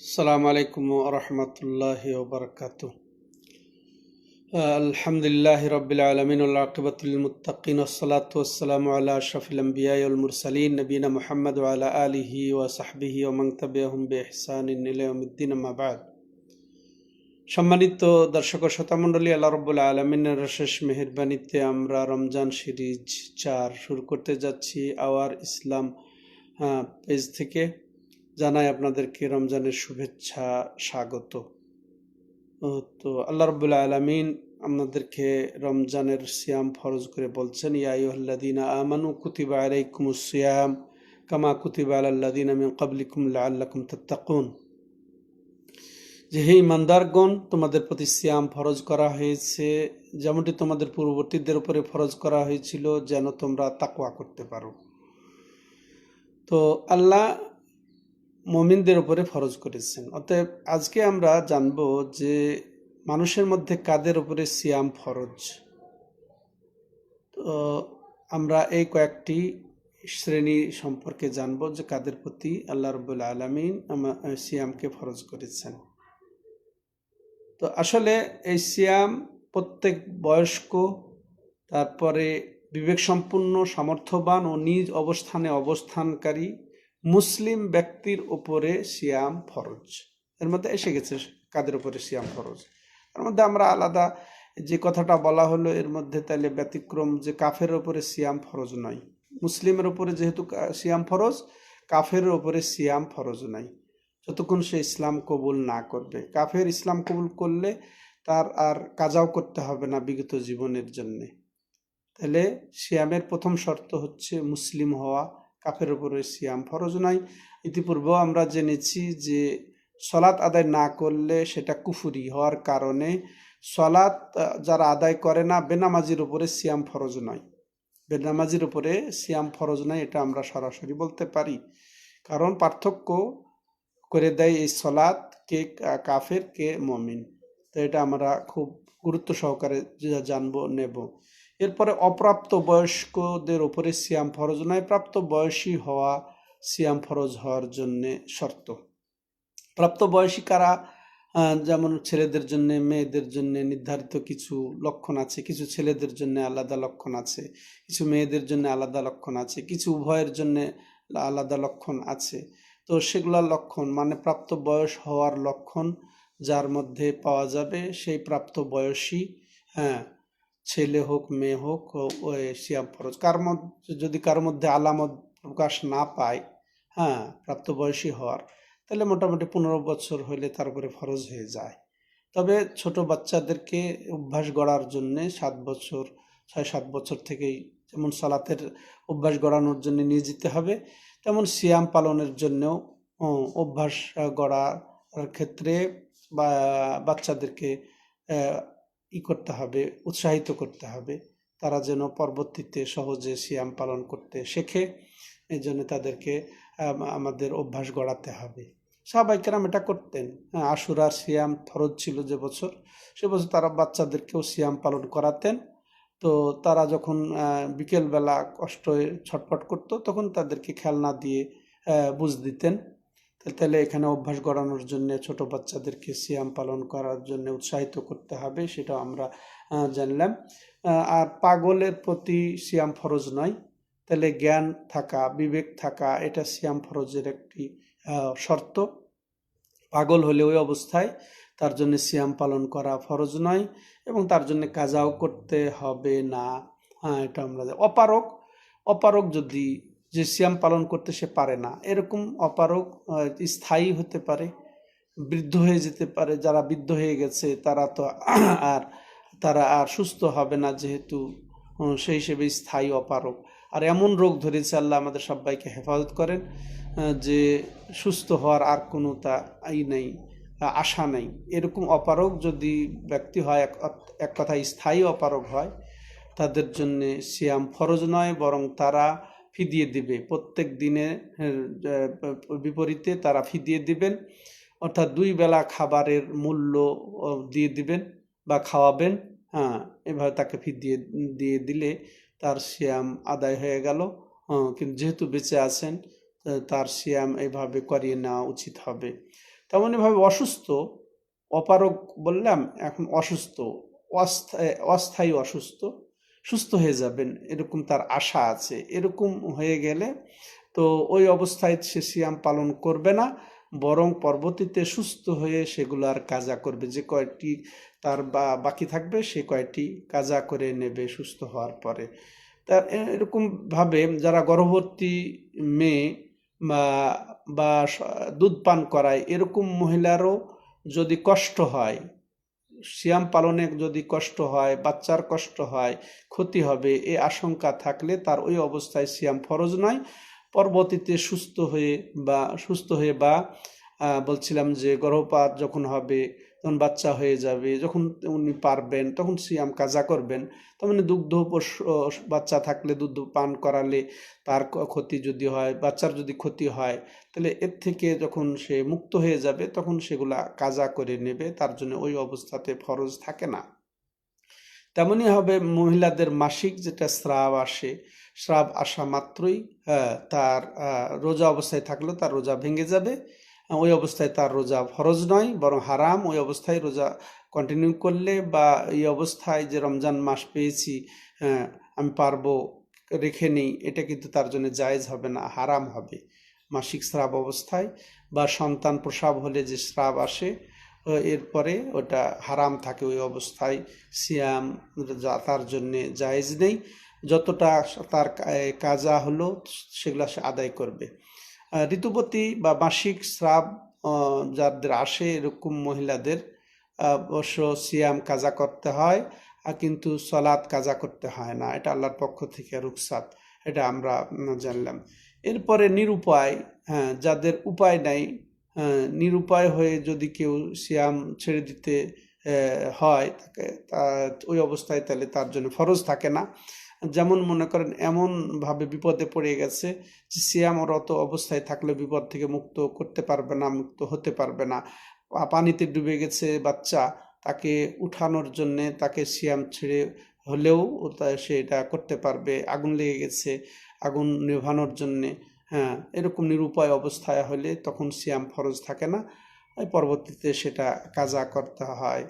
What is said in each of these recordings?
আসসালামু আলাইকুম ওয়া রাহমাতুল্লাহি ওয়া বারাকাতুহু। আলহামদুলিল্লাহি রাব্বিল আলামিন ওয়াল আকিবাতু লিল মুত্তাকিন ওয়াসসালাতু ওয়াসসালামু আলা আশরাফিল আমবিয়াই ওয়াল মুরসালিন নবিয়িনা মুহাম্মদ ওয়া আলা আলিহি ওয়া সাহবিহি ওয়া মান তাবিআহুম বিইহসানিন ইলা ইয়াউমিদ্দিন, আম্মা বা'দ। সম্মানিত দর্শক ও শ্রোতামণ্ডলী, আল্লাহ রাব্বুল আলামিনের অশেষ মেহেরবানিতে আমরা রমজান সিরিজ 4 শুরু করতে যাচ্ছি আওয়ার ইসলাম পেজ থেকে। জানাই আপনাদেরকে রমজানের শুভেচ্ছা, স্বাগত। তো আল্লাহ রাব্বুল আলামিন আমাদেরকে রমজানের সিয়াম ফরজ করে বলছেন, ইয়া আইয়ুহাল্লাযীনা আমানু কুতিবা আলাইকুমুস সিয়াম কামা কুতিবা আলাল লাযীনা মিন ক্বাবলিকুম লাআল্লাকুম তাত্তাকুন। যে হে ঈমানদারগণ, তোমাদের প্রতি সিয়াম ফরজ করা হয়েছে যেমনটি তোমাদের পূর্ববর্তীদের উপরে ফরজ করা হয়েছিল, যেন তোমরা তাকওয়া করতে পারো। তো আল্লাহ মুমিনদের উপরে ফরজ করেছেন। অতএব আজকে আমরা জানব যে মানুষের মধ্যে কাদের উপরে সিয়াম ফরজ। তো আমরা এই কয়েকটি শ্রেণী সম্পর্কে জানব যে কাদের প্রতি আল্লাহ রাব্বুল আলামিন সিয়ামকে ফরজ করেছেন। তো আসলে এই সিয়াম প্রত্যেক বয়স্ক, তারপরে বিবেক সম্পন্ন, সামর্থ্যবান ও নিজ অবস্থানে অবস্থানকারী মুসলিম ব্যক্তির উপরে সিয়াম ফরজ। এর মধ্যে এসে গেছে কাদের উপরে সিয়াম ফরজ। এর মধ্যে আমরা আলাদা যে কথাটা বলা হলো, এর মধ্যে তাহলে ব্যতিক্রম যে কাফের উপরে সিয়াম ফরজ নয়। মুসলিমের উপরে যেহেতু সিয়াম ফরজ, কাফের উপরে সিয়াম ফরজ নাই যতক্ষণ সে ইসলাম কবুল না করবে। কাফের ইসলাম কবুল করলে তার আর কাজাও করতে হবে না বিগত জীবনের জন্যে। তাহলে সিয়ামের প্রথম শর্ত হচ্ছে মুসলিম হওয়া। কাফের উপরে সিয়াম ফরজ নাই। ইতিপূর্বেও আমরা জেনেছি যে সলাৎ আদায় না করলে সেটা কুফরি হওয়ার কারণে সলাৎ যারা আদায় করে না, বেনামাজির উপরে সিয়াম ফরজ নয়। বেনামাজির উপরে সিয়াম ফরজ নয়, এটা আমরা সরাসরি বলতে পারি। কারণ পার্থক্য করে দেয় এই সলাৎ, কে কাফের কে মুমিন। তো এটা আমরা খুব গুরুত্ব সহকারে জানবো, নেব। এরপরে অপ্রাপ্ত বয়স্কদের উপরে সিয়াম ফরজ নয়, প্রাপ্ত বয়সী হওয়া সিয়াম ফরজ হওয়ার জন্যে শর্ত। প্রাপ্ত বয়সী কারা? যেমন ছেলেদের জন্য, মেয়েদের জন্য নির্ধারিত কিছু লক্ষণ আছে, কিছু ছেলেদের জন্য আলাদা লক্ষণ আছে, কিছু মেয়েদের জন্য আলাদা লক্ষণ আছে, কিছু উভয়ের জন্য আলাদা লক্ষণ আছে। তো সেগুলা লক্ষণ মানে প্রাপ্ত বয়স হওয়ার লক্ষণ যার মধ্যে পাওয়া যাবে সেই প্রাপ্ত বয়সী, ছেলে হোক মেয়ে হোক, সিয়াম ফরজ। যদি কার মধ্যে আলামত প্রকাশ না পায় প্রাপ্তবয়সী হওয়ার, তাহলে মোটামুটি 15 বছর হলে তার উপরে ফরজ হয়ে যায়। তবে ছোট বাচ্চাদেরকে অভ্যাস গড়ার জন্য 7 বছর, 6-7 বছর থেকেই যেমন সালাতের অভ্যাস গড়ানোর জন্য নিয়ে যেতে হবে, তেমন সিয়াম পালনের জন্যও অভ্যাস গড়ার ক্ষেত্রে বাচ্চাদেরকে করতে হবে, উৎসাহিত করতে হবে, তারা যেন পরবর্তীতে সহজে সিয়াম পালন করতে শেখে। এই জন্য তাদেরকে আমাদের অভ্যাস গড়াতে হবে। সাহাবায়ে কেরাম এটা করতেন। আশুরার সিয়াম ফরজ ছিল যে বছর, সে বছর তারা বাচ্চাদেরকেও সিয়াম পালন করাতেন। তো তারা যখন বিকেলবেলা কষ্ট ছটফট করত, তখন তাদেরকে খেলনা দিয়ে বুঝ দিতেন। তাহলে এখানে অভ্যাস গড়ানোর জন্য ছোট বাচ্চাদেরকে সিয়াম পালন করার জন্য উৎসাহিত করতে হবে, সেটা আমরা জানলাম। আর পাগলের প্রতি সিয়াম ফরজ নয়। তাহলে জ্ঞান থাকা, বিবেক থাকা, এটা সিয়াম ফরজের একটি শর্ত। পাগল হলে ওই অবস্থায় তার জন্য সিয়াম পালন করা ফরজ নয় এবং তার জন্য কাজাও করতে হবে না। এটা আমরা অপারগ যদি যে সিয়াম পালন করতে সে পারে না, এরকম অপারগ স্থায়ী হতে পারে, বৃদ্ধ হয়ে যেতে পারে। যারা বৃদ্ধ হয়ে গেছে তারা আর সুস্থ হবে না, যেহেতু সেই হিসেবে স্থায়ী অপারগ। আর এমন রোগ ধরেছে, আল্লাহ আমাদের সবাইকে হেফাজত করেন, যে সুস্থ হওয়ার আর কোনো নেই, আশা নেই। এরকম অপারগ যদি ব্যক্তি হয়, এক কথায় স্থায়ী অপারগ হয়, তাদের জন্য সিয়াম ফরজ নয়, বরং তারা ফিদিয়ে দিবে। প্রত্যেক দিনে বিপরীতে তারা ফিদিয়ে দিবেন, অর্থাৎ 2 বেলা খাবারের মূল্য দিয়ে দিবেন বা খাওয়াবেন। এভাবে তাকে ফিদিয়ে দিয়ে দিলে তার সিয়াম আদায় হয়ে গেল। কিন্তু যেহেতু বেঁচে আছেন, তার সিয়াম এভাবে করিয়ে নেওয়া উচিত হবে। তেমনইভাবে অসুস্থ, অপারগ বললাম, এখন অসুস্থ, অস্থায়ী অসুস্থ, সুস্থ হয়ে যাবেন এরকম তার আশা আছে, এরকম হয়ে গেলে তো ওই অবস্থায় সে সিয়াম পালন করবে না, বরং পরবর্তীতে সুস্থ হয়ে সেগুলো আর কাজা করবে। যে কয়টি তার বাকি থাকবে সে কয়টি কাজা করে নেবে সুস্থ হওয়ার পরে। তার এরকমভাবে যারা গর্ভবতী মেয়ে বা বা দুধ পান করায় এরকম মহিলারও যদি কষ্ট হয়, সিয়াম পালনে যদি কষ্ট হয়, বাচ্চার কষ্ট হয়, ক্ষতি হবে, এই আশঙ্কা থাকলে তার ওই অবস্থায় সিয়াম ফরজ নয়। পরবর্তীতে সুস্থ হয়ে বা বলছিলাম যে গর্ভপাত যখন হবে, তখন বাচ্চা হয়ে যাবে, যখন উনি পারবেন তখন সিয়াম কাজা করবেন। তার মানে বাচ্চা থাকলে দুধ পান করালে তার ক্ষতি যদি হয়, বাচ্চার যদি ক্ষতি হয়, তাহলে এর থেকে যখন সে মুক্ত হয়ে যাবে তখন সেগুলা কাজা করে নেবে, তার জন্য ওই অবস্থাতে ফরজ থাকে না। তেমনই হবে মহিলাদের মাসিক যেটা স্রাব আসে, স্রাব আসা মাত্রই তার রোজা অবস্থায় থাকলেও তার রোজা ভেঙে যাবে। ওই অবস্থায় তার রোজা ফরজ নয়, বরং হারাম। ওই অবস্থায় রোজা কন্টিনিউ করলে বা এই অবস্থায় যে রমজান মাস পেয়েছি, আমি পারবো, রেখে নিই, এটা কিন্তু তার জন্য জায়েজ হবে না, হারাম হবে। মাসিক স্রাব অবস্থায় বা সন্তান প্রসব হলে যে স্রাব আসে, এরপরে ওটা হারাম থাকে, ওই অবস্থায় সিয়াম তার জন্যে জায়েজ নেই। যতটা তার কাজা হলো সেগুলো সে আদায় করবে। ঋতুবতী বা মাসিক স্রাব যাদের আসে এরকম মহিলাদের অবশ্য সিয়াম কাজা করতে হয়, কিন্তু সলাৎ কাজা করতে হয় না, এটা আল্লাহর পক্ষ থেকে রুখসাত, এটা আমরা জানলাম। এরপরে নিরুপায়, যাদের উপায় নাই, নিরুপায় হয়ে যদি কেউ সিয়াম ছেড়ে দিতে হয় তাকে, ওই অবস্থায় তাহলে তার জন্য ফরজ থাকে না। যেমন মনে করেন এমনভাবে বিপদে পড়ে গেছে যে সিয়ামরত অবস্থায় থাকলে বিপদ থেকে মুক্ত করতে পারবে না, মুক্ত হতে পারবে না। পানিতে ডুবে গেছে বাচ্চা, তাকে উঠানোর জন্যে তাকে সিয়াম ছেড়ে হলেও সে এটা করতে পারবে। আগুন লেগে গেছে, আগুন নেভানোর জন্যে, এরকম নিরুপায় অবস্থায় হলে তখন সিয়াম ফরজ থাকে না, পরবর্তীতে সেটা কাজা করতে হয়।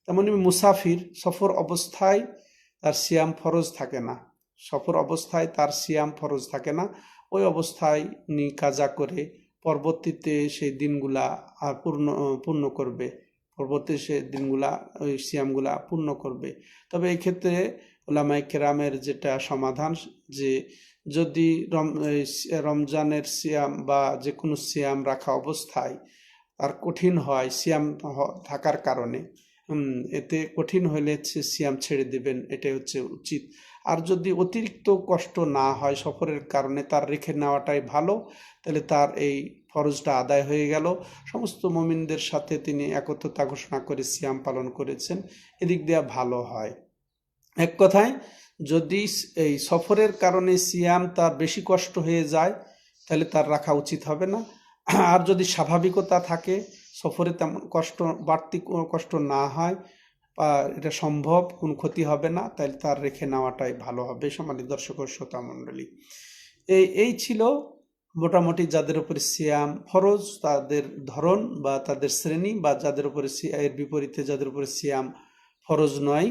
তেমনি মুসাফির সফর অবস্থায় তার সিয়াম ফরজ থাকে না, সফর অবস্থায় তার সিয়াম ফরজ থাকে না। ওই অবস্থায় উনি কাজা করে পরবর্তীতে সেই দিনগুলা পূর্ণ করবে, পরবর্তী সে দিনগুলা ওই সিয়ামগুলা পূর্ণ করবে। তবে এই ক্ষেত্রে ওলামায়ে কেরামের যেটা সমাধান, যে যদি রমজানের সিয়াম বা যে কোনো সিয়াম রাখা অবস্থায় তার কঠিন হয় সিয়াম থাকার কারণে, এতে কঠিন হলে সিয়াম ছেড়ে দেবেন, এটাই হচ্ছে উচিত। আর যদি অতিরিক্ত কষ্ট না হয় সফরের কারণে, তার রেখে নেওয়াটাই ভালো, তাহলে তার এই ফরজটা আদায় হয়ে গেল। সমস্ত মুমিনদের সাথে তিনি একত্রতা ঘোষণা করে সিয়াম পালন করেছেন, এদিক দিয়ে ভালো হয়। এক কথায়, যদি এই সফরের কারণে সিয়াম তার বেশি কষ্ট হয়ে যায় তাহলে তার রাখা উচিত হবে না। আর যদি স্বাভাবিকতা থাকে, সফরে তেমন বাড়তি কোনো কষ্ট না হয় বা এটা সম্ভব, কোনো ক্ষতি হবে না, তাহলে তার রেখে নেওয়াটাই ভালো হবে। সম্মানিত দর্শক ও শ্রোতা মণ্ডলী, এই ছিল মোটামুটি যাদের উপরে সিয়াম ফরজ তাদের ধরন বা তাদের শ্রেণী, বা যাদের উপরে এর বিপরীতে যাদের উপরে সিয়াম ফরজ নয়,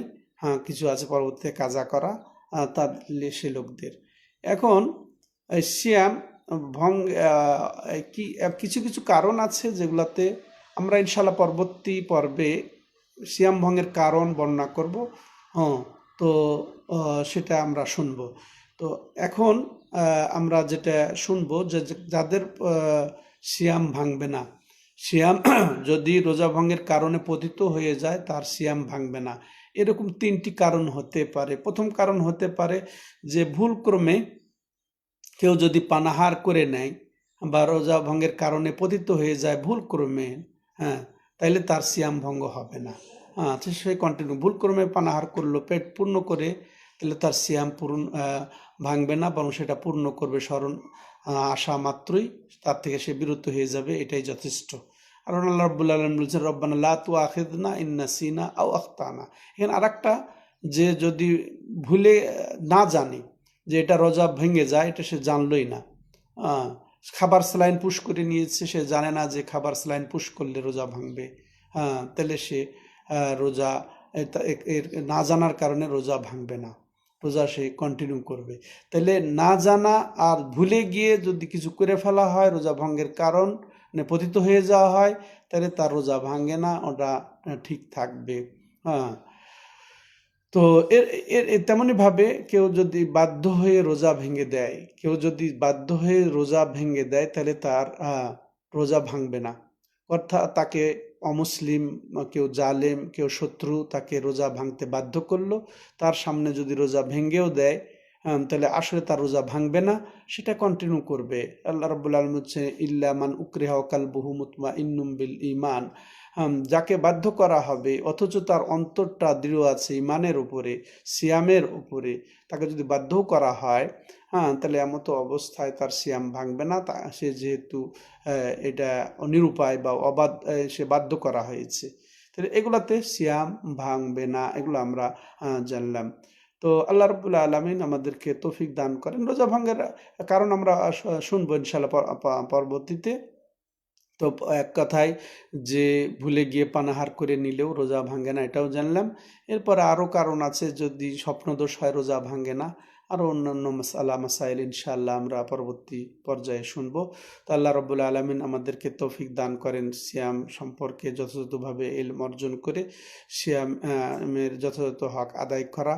কিছু আছে পরবর্তীতে কাজা করা, সে লোকদের। এখন সিয়াম কিছু কিছু কারণ আছে যেগুলাতে আমরা ইনশাল্লাহ পরবর্তী পর্বে সিয়াম ভঙ্গের কারণ বর্ণনা করব। তো সেটা আমরা শুনব। তো এখন আমরা যেটা শুনবো, যে যাদের সিয়াম ভাঙবে না, সিয়াম যদি রোজা ভঙ্গের কারণে পতিত হয়ে যায় তার সিয়াম ভাঙবে না, এরকম 3টি কারণ হতে পারে। প্রথম কারণ হতে পারে যে ভুলক্রমে কেউ যদি পানাহার করে নেয় বা রোজা ভঙ্গের কারণে পতিত হয়ে যায় ভুলক্রমে, তাইলে তার সিয়াম ভঙ্গ হবে না। সে কন্টিনিউ ভুলক্রমে পানাহার করলো পেট পূর্ণ করে, তাহলে তার সিয়াম ভাঙবে না, বরং সেটা পূর্ণ করবে স্মরণ আসা মাত্রই, তার থেকে সে বিরত হয়ে যাবে, এটাই যথেষ্ট। আর আল্লাহ রাব্বুল আলামিন বলছেন রব্বানা লা তুআখিযনা ইন নাসিনা আও আখতানা। এখানে আরেকটা, যে যদি ভুলে না জানে যে এটা রোজা ভেঙে যায়, এটা সে জানলই না, খাবার স্যালাইন পুশ করে নিয়েছে, সে জানে না যে খাবার স্যালাইন পুশ করলে রোজা ভাঙবে, হ্যাঁ, তাহলে সে রোজা এর না জানার কারণে রোজা ভাঙবে না, রোজা সে কন্টিনিউ করবে। তাহলে না জানা আর ভুলে গিয়ে যদি কিছু করে ফেলা হয় রোজা ভঙ্গের কারণ পতিত হয়ে যাওয়া হয়, তাহলে তার রোজা ভাঙে না, ওটা ঠিক থাকবে। হ্যাঁ, তো এর এর তেমনই ভাবে কেউ যদি বাধ্য হয়ে রোজা ভেঙে দেয়, কেউ যদি বাধ্য হয়ে রোজা ভেঙে দেয়, তাহলে তার রোজা ভাঙবে না। অর্থাৎ তাকে অমুসলিম, কেউ জালেম, কেউ শত্রু তাকে রোজা ভাঙতে বাধ্য করলো, তার সামনে যদি রোজা ভেঙেও দেয়, তাহলে আসলে তার রোজা ভাঙবে না, সেটা কন্টিনিউ করবে। আল্লাহ রাব্বুল আলামিন হচ্ছে ইল্লা মান উকরিহা ওয়া কালবুহু মুতমাইন্নুম বিল ঈমান, যাকে বাধ্য করা হবে অথচ তার অন্তরটা দৃঢ় আছে ইমানের উপরে, সিয়ামের উপরে, তাকে যদি বাধ্যও করা হয়, তাহলে এমতো অবস্থায় তার সিয়াম ভাঙবে না, সে যেহেতু এটা নিরুপায় বা সে বাধ্য করা হয়েছে, তাহলে এগুলাতে সিয়াম ভাঙবে না। এগুলো আমরা জানলাম। তো আল্লাহ রাব্বুল আলামিন আমাদেরকে তৌফিক দান করেন। রোজা ভাঙার কারণ আমরা শুনবো ইনশাআল্লাহ পরবর্তীতে। তো এক কথায় যে ভুলে গিয়ে পানাহার করে নিলেও রোজা ভাঙে না, এটাও জানলাম। এরপরে আরও কারণ আছে, যদি স্বপ্নদোষ হয় রোজা ভাঙে না, আরও অন্যান্য মাসালা মাসাইল ইনশাআল্লাহ আমরা পরবর্তী পর্যায়ে শুনবো। তো আল্লাহ রাব্বুল আলামিন আমাদেরকে তৌফিক দান করেন সিয়াম সম্পর্কে যথাযথভাবে ইলম অর্জন করে সিয়ামের যথাযথ হক আদায় করা,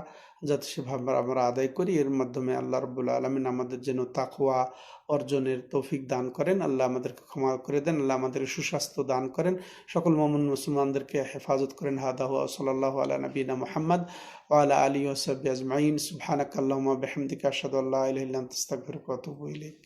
যাতে সেভাবে আমরা আদায় করি। এর মাধ্যমে আল্লাহ রাব্বুল আলামিন আমাদের যেন তাকওয়া অর্জনের তৌফিক দান করেন। আল্লাহ আমাদেরকে ক্ষমা করে দেন, আল্লাহ আমাদেরকে সুস্বাস্থ্য দান করেন, সকল মুমিন মুসলমানদেরকে হেফাজত করেন। হাদা হুয়া সাল্লাল্লাহু আলা নবিনা মুহাম্মদ ওয়া আলা আলিহি ওয়া সাহবিহি আজমাইন। সুবহানাকাল্লাহুম্মা ওয়া বিহামদিকা আশহাদু আল্লা ইলাহা ইল্লা আনতা আস্তাগফিরুকা ওয়া আতুবু ইলাইক।